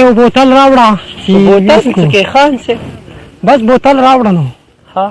یو بوتل راوړه چې بوتل څه کې خان صاحب بس بوتل راوړه نو ها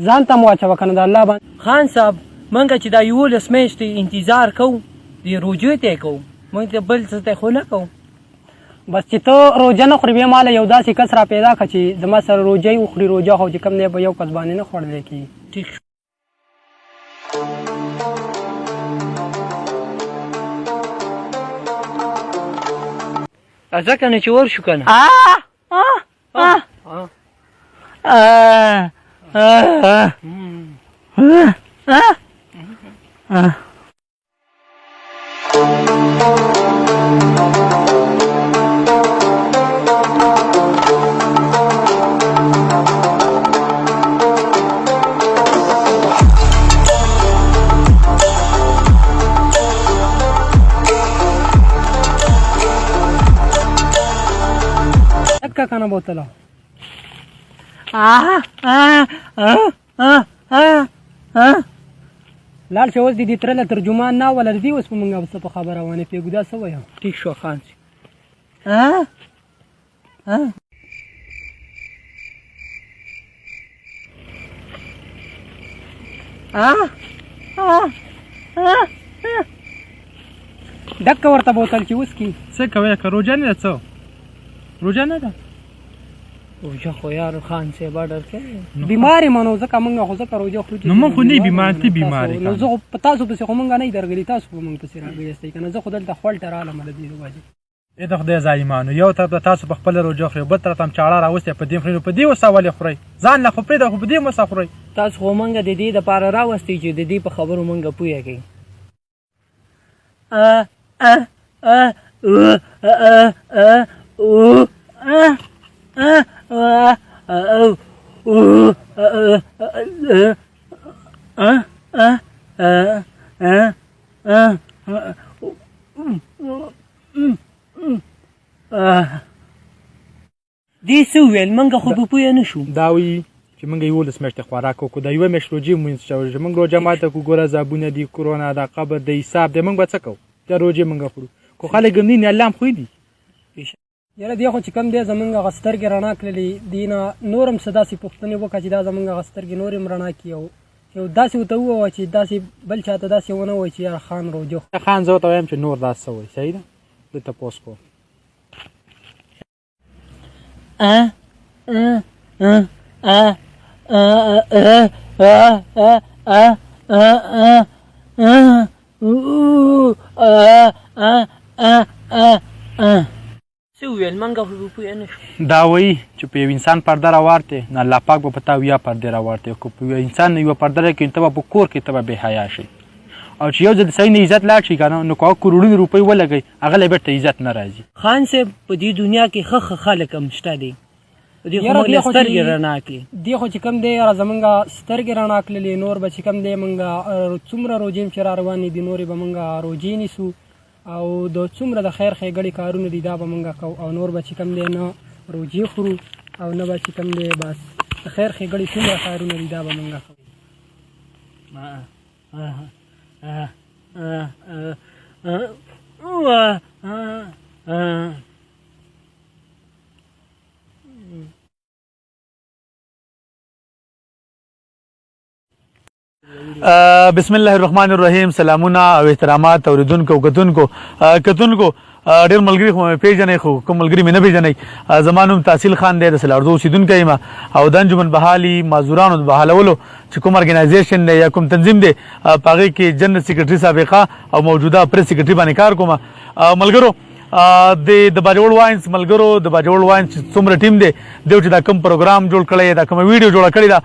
ځان ته مو واچوه که نه د الله باندې خان صاحب موږ چې دا 11 میاشتې انتظار کوو د روجې ته یې کوو موږ ته بل څه ته خو نه کوو بس چې ته روژه نه خورې بیا ماله یو داسې کس را پیدا کړه چې زما سره روژه یې وخوري روژه خو چې کوم دی به یو کس باندې نه خوړلی کېږي ټیک ځکه نه چې ورشو که نه ډکه که نه بوتله لاړ شه اوس د دې تره له ترجمان نه وله د دې اوس په مونږ څه په خبره وانې پرېږدو دا څه ویم ټیک شو خان ډکه ورته بوتل چې وڅکي څه کوې که روژه نه ده څه روژه نه ده روژه خو یار خان صاحب اډر کوي بیمار یم نو ځکه مونږ خو ځکه روژه خورو نو مونږ خو نه بیمار ته بیمار یې نو زه خو په تاسو پسې خو مونږ نه یې درغلي تاسو په مونږ پسې راغلي یاستئ که نه زه خو دلته خوړ ته رالم د دې وجې ای د خدای ظالمانو یو طرف ته تاسو په خپله روژه خورئ بل طرف ته هم چاړه راوستې په دې خورئ نو په دې وسه ولې خورئ ځان نه خو پرېږده خو په دې وسه خورئ تاسو خو مونږ د دې دپاره راوستئ چې د دې په خبرو مونږ پوهه کوي دې څه وویل موږ خو په پوهه نه شو دا وایي چې موږ 11 میاشتې خوراک وکړو د یوه میاشت روژې مونځ چې موږ روژه ماته کړو ګوره عذابونه دي کرونا ده قبر د حساب دی موږ به څه کوو دا روژې موږ خورو خو خلک هم دي الله هم خوی دي یاره دی خو چې کوم دی زمونږ هغه سترګې رڼا کړلې دې نه نور هم څه داسې پوښتنې وکړه چې دا زمونږ هغه سترګې نور هم رڼا کړي او یو داسې ورته ووایه چې داسې بل چاته داسې ونه وایي چې یار خان روجه خان زه ورته وایم چې نور داسې څه وایي صحیح ده زه تپوس کوم څه وویل موږ خو په پوهه نه شو دا وایي چې په یو انسان پرده راوارتې نه الله پاک به په تا ویا پردې راوارتې که په یو انسان یوه پرده راکړي ته به په کور کې ته به بې حیا شي او چې یو ځل د سړي نه عزت لاړ شي که نه نو که هغه کروړونه روپۍ ولګوي هغه له بېرته عزت نه راځي خان صاحب په دې دنیا کې ښه خلک هم شته دي دې خو موږ له سترګې رڼا کړي دې خو چې کوم دی یاره زمونږ سترګې رڼا کړلې نور به چې کوم دی مونږ څومره روجې چې را روانې دي نورې به مونږ روجې نیسو او د څومره د خیر ښېګړې کارونه دي دا به مونږ کوو او نور به چې کوم دی نه روجې خورو او نه به چې کوم دی بس د خیر ښېګړې څومره کارونه دي دا به مونږ کوو بسم الله الرحمن الرحیم. سلامونه او احترامات اوریدونکو کتونکو ډېر ملګري خو مې پېژنئ خو کوم ملګري مې نه پېژنئ. زما نوم تحصیل خان دی، د سلاردو اوسېدونکی یم او د انجمن بحالي معذورانو د بحالولو چې کوم ارګنایزیشن دی یا کوم تنظیم دی په هغې کې جنرال سیکرټري سابقه او موجوده پریس سیکرټري باندې کار کوم. ملګرو د باجوړ واینس ملګرو د باجوړ واینس څومره ټیم دی دیو چې دا کوم پروګرام جوړ کړی دا کومه ویډیو جوړه کړې ده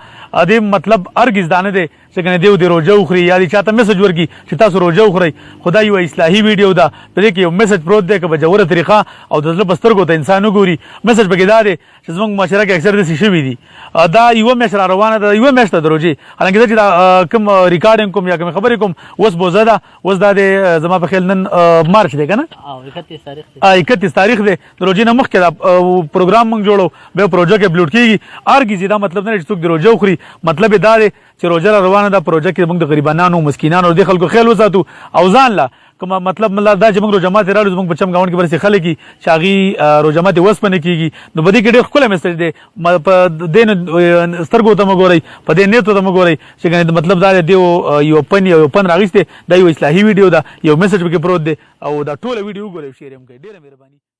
دې مطلب هرګز دا نه دی چې کنه دیو د روژه وخوري یا دې چاته میسج ورکړي چې تاسو روژه وخورئ. خو دا یو اصلاحي ویډیو ده، په دې کې یو میسج پروت دی که په جوړه طریقه او د زړه په سترګو ته انسان وګوري. میسج پکې دا دی چې زموږ معاشره کې اکثر داسې شوي دي. دا یوه میاشت را روانه ده، یوه میاشت ده د روژې، حالانکې زه چې دا کوم ریکارډینګ کوم یا کومې خبرې کوم اوس بوزه ده. اوس دا دی زما په خیال نن مارچ دی که نه 31 تاریخ دی، د روژې نه مخکې دا پروګرام موږ جوړو بیا پروژه کې اپلوډ کېږي. هرګز دا مطلب نه دی چې څوک د روژه وخوري، مطلب یې دا دی چې روژه را روانه ده، پروژه کې موږ د غریبانانو مسکینانو د خلکو خیال وساتو او ځان له کومه مطلب دا چې موږ روژه ماتې راوړو زموږ په چم ګاونډ کې به داسې خلک دي چې هغې روژه ماتې وسپنې کېږي. نو په دې کې ډېر ښکلی میسج دی، په دې سترګو ته مه ګورئ، په دې نیتو ته مه ګورئ چې مطلب دا دی یو پن راغیستی. دا یو اصلاحي ویډیو ده، یو میسج پکې پروت دی او دا ټوله ویډیو وګورئ، شیر یې هم کوئ. ډېره مهرباني.